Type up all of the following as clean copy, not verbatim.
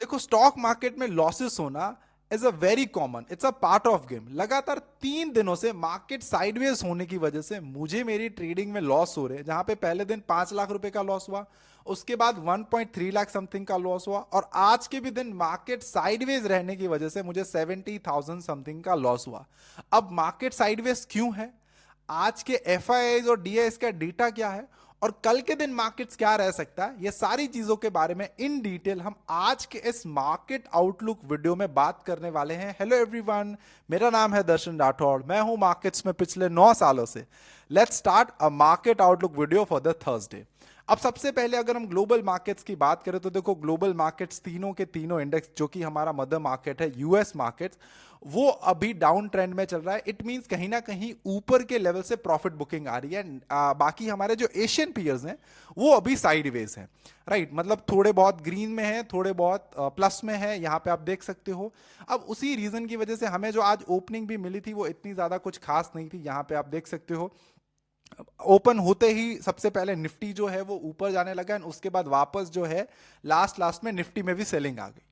देखो stock market में losses होना is a very common, it's a part of game. लगातार 3 दिनों से मार्केट साइडवेज होने की वजह से मुझे मेरी ट्रेडिंग में लॉस हो रहे हैं, जहां पे पहले दिन 5 लाख रुपए का लॉस हुआ, उसके बाद 1.3 लाख समथिंग का लॉस हुआ, और आज के भी दिन मार्केट साइडवेज रहने की वजह से मुझे 70,000 समथिंग का लॉस हुआ। अब मार्केट साइडवेज क्यों है, आज के एफ और डी का डेटा क्या है, और कल के दिन मार्केट्स क्या रह सकता है, ये सारी चीजों के बारे में इन डिटेल हम आज के इस मार्केट आउटलुक वीडियो में बात करने वाले हैं। हेलो एवरीवन, मेरा नाम है दर्शन राठौड़, मैं हूं मार्केट्स में पिछले 9 सालों से। Let's start a market outlook video for the Thursday. अब सबसे पहले अगर हम ग्लोबल मार्केट्स की बात करें तो देखो ग्लोबल मार्केट्स तीनों के तीनों इंडेक्स, जो कि हमारा मदर मार्केट है यूएस मार्केट्स, वो अभी डाउन ट्रेंड में चल रहा है। इट मींस कहीं ना कहीं ऊपर के लेवल से प्रॉफिट बुकिंग आ रही है। बाकी हमारे जो एशियन पीयर्स हैं वो अभी साइडवेज हैं, राइट। मतलब थोड़े बहुत ग्रीन में है, थोड़े बहुत प्लस में है, यहाँ पे आप देख सकते हो। अब उसी रीजन की वजह से हमें जो आज ओपनिंग भी मिली थी वो इतनी ज्यादा कुछ खास नहीं थी। यहाँ पे आप देख सकते हो ओपन होते ही सबसे पहले निफ्टी जो है वो ऊपर जाने लगा, एंड उसके बाद वापस जो है लास्ट में निफ्टी में भी सेलिंग आ गई।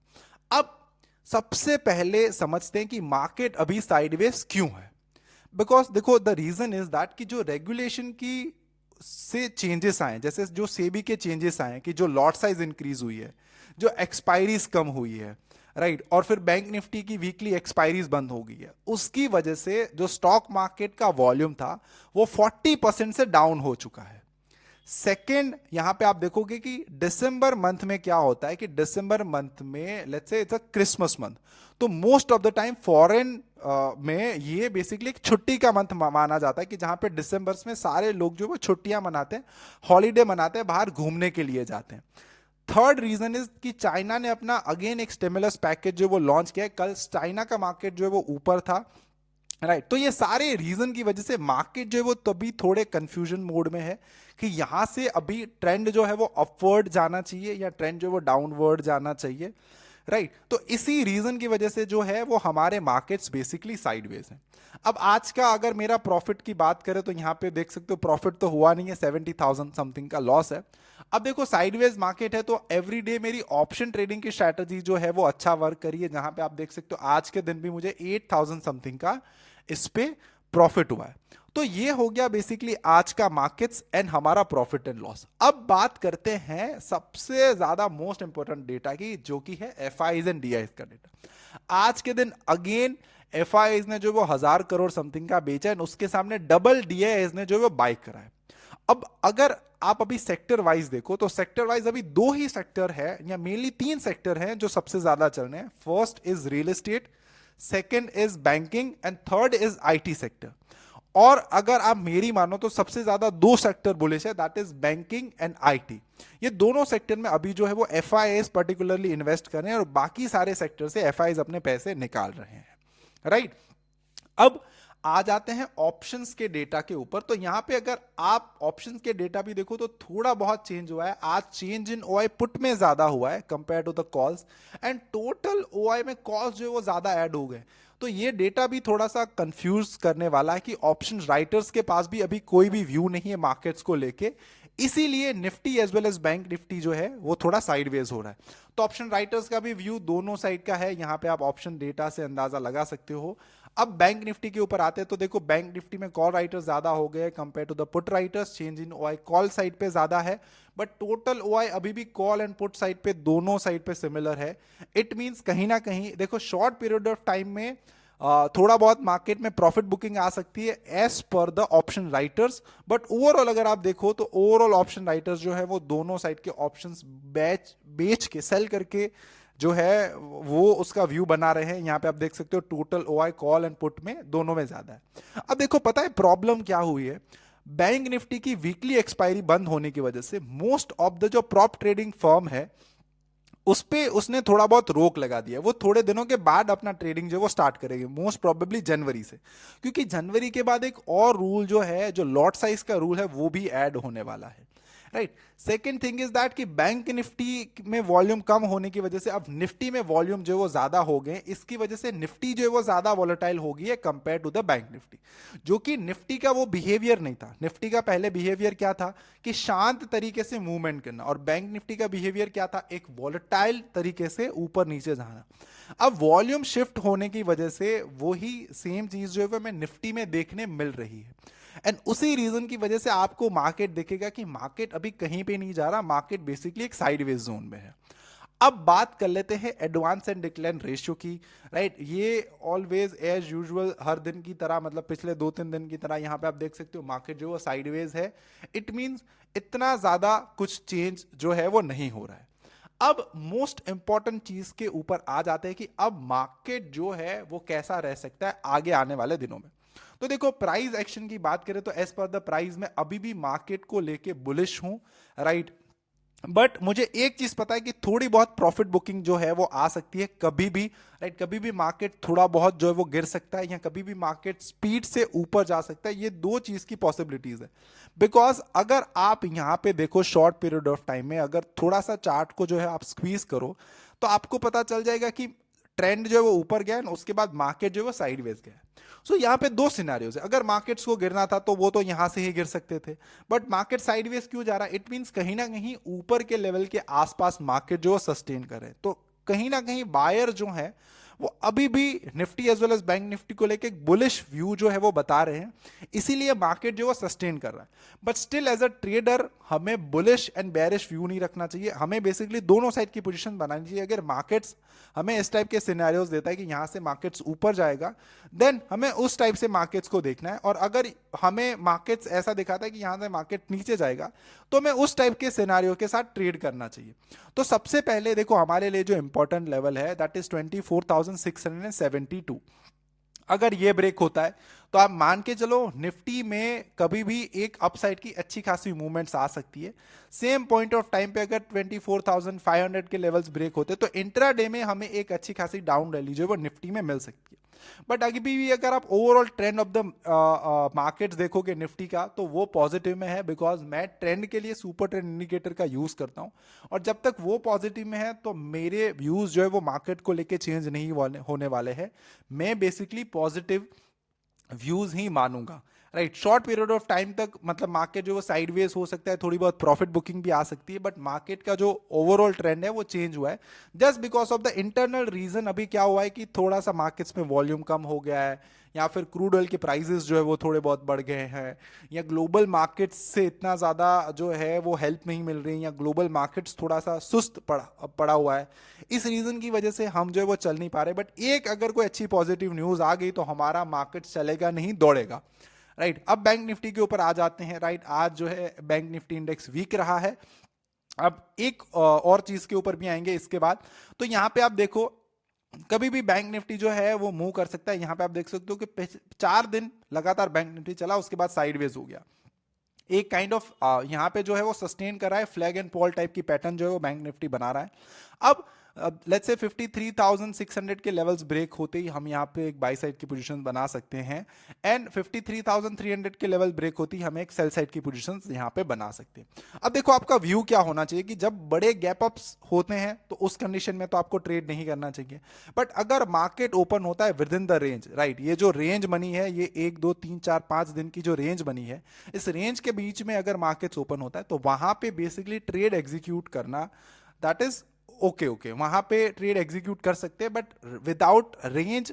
अब सबसे पहले समझते हैं कि मार्केट अभी साइडवेज क्यों है। बिकॉज देखो द रीजन इज दैट कि जो रेगुलेशन की से चेंजेस आए, जैसे जो सेबी के चेंजेस आए कि जो लॉट साइज इंक्रीज हुई है, जो एक्सपायरीज कम हुई है, राइट, और फिर बैंक निफ्टी की वीकली एक्सपायरीज बंद हो गई है, उसकी वजह से जो स्टॉक मार्केट का वॉल्यूम था वो 40% से डाउन हो चुका है। सेकेंड, यहां पे आप देखोगे कि दिसंबर मंथ में क्या होता है कि दिसंबर मंथ में let's say it's a Christmas month, तो most of the time foreign में ये बेसिकली एक छुट्टी का मंथ माना जाता है कि जहां पे दिसंबर में सारे लोग जो वो छुट्टियां मनाते हैं, हॉलीडे मनाते हैं, बाहर घूमने के लिए जाते हैं। थर्ड रीजन इज कि चाइना ने अपना अगेन एक स्टिमुलस पैकेज जो वो लॉन्च किया है। कल चाइना का मार्केट जो है वो ऊपर था, राइट। तो ये सारे रीजन की वजह से मार्केट जो है वो तभी थोड़े कंफ्यूजन मोड में है कि यहां से अभी ट्रेंड जो है वो अपवर्ड जाना चाहिए या ट्रेंड जो है वो डाउनवर्ड जाना चाहिए, राइट। तो इसी रीजन की वजह से जो है वो हमारे मार्केट्स बेसिकली साइडवेज हैं। अब आज का अगर मेरा प्रॉफिट की बात करें तो यहां पे देख सकते हो प्रॉफिट तो हुआ नहीं है, 70,000 समथिंग का लॉस है। अब देखो साइडवेज मार्केट है तो एवरी डे मेरी ऑप्शन ट्रेडिंग की स्ट्रैटेजी जो है वो अच्छा वर्क करी है, जहां पे आप देख सकते हो आज के दिन भी मुझे 8,000 समथिंग का इस पे प्रॉफिट हुआ है। तो ये हो गया बेसिकली आज का मार्केट्स एंड हमारा प्रॉफिट एंड लॉस। अब बात करते हैं सबसे ज्यादा मोस्ट इंपॉर्टेंट डेटा की, जो कि है एफआईज एंड डीआईज का डेटा। आज के दिन अगेन एफआईज ने जो वो 1,000 करोड़ समथिंग का बेचा है, उसके सामने डबल डीआईज ने जो वो बाई करा है। अब अगर आप अभी सेक्टर वाइज देखो तो सेक्टर वाइज अभी 2 ही सेक्टर है, या मेनली 3 सेक्टर हैं जो सबसे ज्यादा चल रहे हैं। First is real estate, second is banking, and third is IT sector. और अगर आप मेरी मानो तो सबसे ज्यादा 2 सेक्टर बुलिश है, that is banking and IT. ये दोनों सेक्टर में अभी जो है वो एफआईएस पर्टिकुलरली इन्वेस्ट कर रहे हैं, और बाकी सारे सेक्टर से एफआईएस अपने पैसे निकाल रहे हैं, राइट। अब आ जाते हैं ऑप्शंस के डेटा के ऊपर। तो यहां पे अगर आप ऑप्शंस के डेटा भी देखो तो थोड़ा बहुत चेंज हुआ है। आज चेंज इन ओआई पुट में ज्यादा हुआ है compare to the calls, and total OI में कॉल्स जो है वो ज्यादा ऐड हो गए। तो ये डेटा भी थोड़ा सा कंफ्यूज करने वाला है कि ऑप्शन राइटर्स के पास भी अभी कोई भी व्यू नहीं है मार्केट्स को लेके, इसीलिए Nifty as well as bank Nifty जो है वो थोड़ा साइडवेज हो रहा है। तो ऑप्शन राइटर्स का भी व्यू दोनों साइड का है, यहां पे आप ऑप्शन डेटा से अंदाजा लगा सकते हो। अब बैंक निफ्टी के ऊपर आते हैं तो देखो बैंक निफ्टी में कॉल राइटर्स ज्यादा हो गए compare to the put writers. Change in OI call side पे ज्यादा है, बट टोटल ओआई अभी भी कॉल एंड पुट साइड पे दोनों साइड पे सिमिलर है। इट मींस कहीं ना कहीं देखो शॉर्ट पीरियड ऑफ टाइम में थोड़ा बहुत मार्केट में प्रॉफिट बुकिंग आ सकती है as per the option writers, but overall अगर आप देखो तो ओवरऑल ऑप्शन राइटर्स जो है वो दोनों साइड के ऑप्शंस बेच के सेल करके जो है वो उसका व्यू बना रहे हैं। यहां पे आप देख सकते हो total OI call and put में दोनों में ज्यादा है। अब देखो पता है प्रॉब्लम क्या हुई है, बैंक निफ्टी की वीकली एक्सपायरी बंद होने की वजह से मोस्ट ऑफ द जो प्रॉप ट्रेडिंग फर्म है उस पे उसने थोड़ा बहुत रोक लगा दिया। वो थोड़े दिनों के बाद अपना ट्रेडिंग जो वो स्टार्ट करेंगे, मोस्ट प्रोबेबली जनवरी से, क्योंकि जनवरी के बाद एक और रूल जो है, जो लॉट साइज का रूल है, वो भी ऐड होने वाला है। Right. Second thing is that कि बैंक निफ्टी में वॉल्यूम कम होने की वजह से अब निफ्टी में वॉल्यूम जो है वो ज्यादा हो गए, इसकी वजह से निफ्टी जो है वो ज्यादा वॉलेटाइल हो गई है compare to the bank Nifty. जो कि निफ्टी का वो बिहेवियर नहीं था। निफ्टी का पहले बिहेवियर क्या था कि शांत तरीके से मूवमेंट करना, और बैंक निफ्टी का बिहेवियर क्या था, एक वॉलेटाइल तरीके से ऊपर नीचे जाना। अब वॉल्यूम शिफ्ट होने की वजह से वही सेम चीज जो है वो हमें निफ्टी में देखने मिल रही है। एंड उसी रीजन की वजह से आपको मार्केट दिखेगा कि मार्केट अभी कहीं पे नहीं जा रहा, मार्केट बेसिकली एक साइडवेज जोन में है। अब बात कर लेते हैं एडवांस एंड डिक्लाइन रेशियो की। राइट, ये ऑलवेज एज यूजुअल हर दिन की तरह, मतलब पिछले 2-3 दिन की तरह यहां पे आप देख सकते हो मार्केट जो है साइडवेज है। इट मींस इतना ज्यादा कुछ चेंज जो है वो नहीं हो रहा है। अब मोस्ट इंपॉर्टेंट चीज के ऊपर आ जाते हैं कि अब मार्केट जो है वो कैसा रह सकता है आगे आने वाले दिनों में। तो देखो, प्राइस एक्शन की बात करें तो एज पर द प्राइस में अभी भी मार्केट को लेके बुलिश हूं। राइट, बट मुझे एक चीज पता है कि थोड़ी बहुत प्रॉफिट बुकिंग जो है वो आ सकती है कभी भी। राइट, कभी भी मार्केट थोड़ा बहुत जो है वो गिर सकता है, या कभी भी मार्केट स्पीड से ऊपर जा सकता है। ये दो चीज की पॉसिबिलिटीज है। बिकॉज अगर आप यहां पे देखो शॉर्ट पीरियड ऑफ टाइम में, अगर थोड़ा सा चार्ट को जो है आप स्क्वीज करो तो आपको पता चल जाएगा कि ट्रेंड जो है वो ऊपर गया है, उसके बाद मार्केट जो है वो साइडवेज गया है। सो यहाँ पे दो सिनेरियोज है। अगर मार्केट्स को गिरना था तो वो तो यहां से ही गिर सकते थे, बट मार्केट साइडवेज क्यों जा रहा है? इट मींस कहीं ना कहीं ऊपर के लेवल के आसपास मार्केट जो सस्टेन करे, तो कहीं ना कहीं बायर जो है वो अभी भी Nifty as well as bank Nifty को लेके एक बुलिश व्यू जो है वो बता रहे हैं, इसीलिए मार्केट जो है सस्टेन कर रहा है। But still as a trader हमें बुलिश एंड बेरिश व्यू नहीं रखना चाहिए, हमें बेसिकली दोनों साइड की पोजीशन बनानी चाहिए। अगर मार्केट्स हमें इस टाइप के सिनेरियोज देता है कि यहां से मार्केट्स ऊपर जाएगा, देन हमें उस टाइप से मार्केट्स को देखना है, और अगर हमें मार्केट्स ऐसा दिखाता है कि यहां से मार्केट नीचे जाएगा तो हमें उस टाइप के सिनेरियो के साथ ट्रेड करना चाहिए। तो सबसे पहले देखो, हमारे लिए जो इंपॉर्टेंट लेवल है दैट इज 24,672। अगर ये ब्रेक होता है तो आप मान के चलो निफ्टी में कभी भी एक अपसाइड की अच्छी खासी मूवमेंट्स आ सकती है। सेम पॉइंट ऑफ टाइम पे अगर 24,500 के लेवल्स ब्रेक होते तो इंट्राडे में हमें एक अच्छी खासी डाउन रैली जो है वो निफ्टी में मिल सकती है। बट अभी भी अगर आप overall trend of the markets देखोगे निफ्टी का, तो वो पॉजिटिव में है, बिकॉज मैं ट्रेंड के लिए सुपर ट्रेंड इंडिकेटर का यूज करता हूं, और जब तक वो पॉजिटिव में है तो मेरे व्यूज जो है वो मार्केट को लेके चेंज नहीं होने वाले हैं। मैं बेसिकली पॉजिटिव व्यूज ही मानूंगा। Right, short period of time तक मतलब मार्केट जो वो साइडवेज हो सकता है, थोड़ी बहुत प्रॉफिट बुकिंग भी आ सकती है, बट मार्केट का जो ओवरऑल ट्रेंड है वो चेंज हुआ है just because of the internal reason. अभी क्या हुआ है कि थोड़ा सा मार्केट्स में वॉल्यूम कम हो गया है, या फिर क्रूड ऑयल के प्राइसेस जो है वो थोड़े बहुत बढ़ गए हैं, या ग्लोबल मार्केट्स से इतना ज़्यादा जो है वो हेल्प नहीं मिल रही, या ग्लोबल मार्केट्स थोड़ा सा सुस्त पड़ा हुआ है। इस रीज़न की वजह से हम जो है वो चल नहीं पा रहे। बट एक अगर कोई अच्छी पॉजिटिव न्यूज़ आ गई तो हमारा मार्केट चलेगा नहीं, दौड़ेगा। राइट, अब बैंक निफ्टी के ऊपर आ जाते हैं। राइट, आज जो है बैंक निफ्टी इंडेक्स वीक रहा है। अब एक और चीज के ऊपर भी आएंगे इसके बाद। तो यहां पे आप देखो, कभी भी बैंक निफ्टी जो है वो मूव कर सकता है। यहां पे आप देख सकते हो कि 4 दिन लगातार बैंक निफ्टी चला, उसके बाद साइडवेज हो गया। एक काइंड ऑफ यहां पे जो है वो सस्टेन कर रहा है, फ्लैग एंड पॉल टाइप की पैटर्न जो है वो बैंक निफ्टी बना रहा है। अब लेट्स से 53,600 के लेवल्स ब्रेक होते ही हम यहाँ पे एक बाई साइड की पोजीशन बना सकते हैं, एंड 53,300 के लेवल ब्रेक होती ही हम एक सेल साइड की पोजीशन यहाँ पे बना सकते हैं। अब देखो, आपका व्यू क्या होना चाहिए कि जब बड़े गैप अप्स होते हैं तो उस कंडीशन में तो आपको ट्रेड नहीं करना चाहिए। बट अगर मार्केट ओपन होता है with in the range, right, ये जो रेंज बनी है, ये 1 2 3 4 5 दिन की जो रेंज बनी है, इस रेंज के बीच में अगर मार्केट्स ओपन होता है तो वहां पे बेसिकली ट्रेड एग्जीक्यूट करना, दैट इज ओके, वहां पे ट्रेड एग्जीक्यूट कर सकते हैं। बट विदाउट रेंज,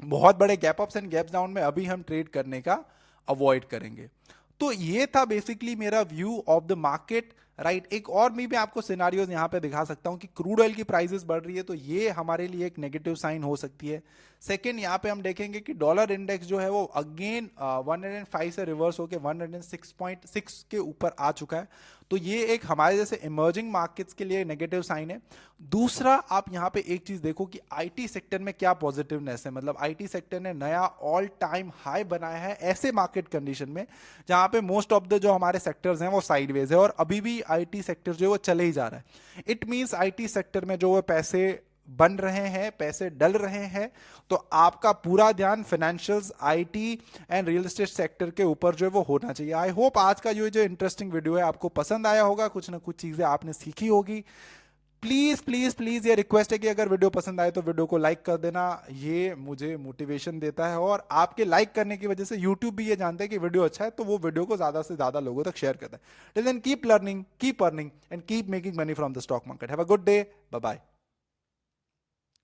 बहुत बड़े gap ups and gaps down में अभी हम ट्रेड करने का अवॉइड करेंगे। तो ये था बेसिकली मेरा view of the market. Right, एक और मैं भी आपको सिनारियोज यहां पे दिखा सकता हूं कि क्रूड ऑयल की प्राइसेस बढ़ रही है, तो ये हमारे लिए एक नेगेटिव साइन हो सकती है। सेकेंड, यहां पे हम देखेंगे कि डॉलर इंडेक्स जो है वो अगेन 105 से रिवर्स होकर 106.6 के ऊपर आ चुका है, तो ये एक हमारे जैसे इमर्जिंग मार्केट्स के लिए नेगेटिव साइन है। दूसरा, आप यहां पे एक चीज देखो कि आईटी सेक्टर में क्या पॉजिटिवनेस है, मतलब आईटी सेक्टर ने नया ऑल टाइम हाई बनाया है ऐसे मार्केट कंडीशन में जहां पे मोस्ट ऑफ द जो हमारे सेक्टर्स हैं वो साइडवेज है, और अभी भी आईटी सेक्टर जो है वो चले ही जा रहा है। इट मींस आईटी सेक्टर में जो वो पैसे बन रहे हैं, पैसे डल रहे हैं, तो आपका पूरा ध्यान financials, IT and real estate sector के ऊपर जो है वो होना चाहिए। आई होप आज का जो इंटरेस्टिंग वीडियो है आपको पसंद आया होगा, कुछ ना कुछ चीजें आपने सीखी होगी। प्लीज प्लीज प्लीज ये रिक्वेस्ट है कि अगर वीडियो पसंद आए तो वीडियो को लाइक कर देना, ये मुझे मोटिवेशन देता है, और आपके लाइक करने की वजह से यूट्यूब भी ये जानता है कि वीडियो अच्छा है, तो वो वीडियो को ज्यादा से ज्यादा लोगों तक शेयर करता है। Till then keep learning, keep earning and keep making money from the stock market. Have a good day, bye bye.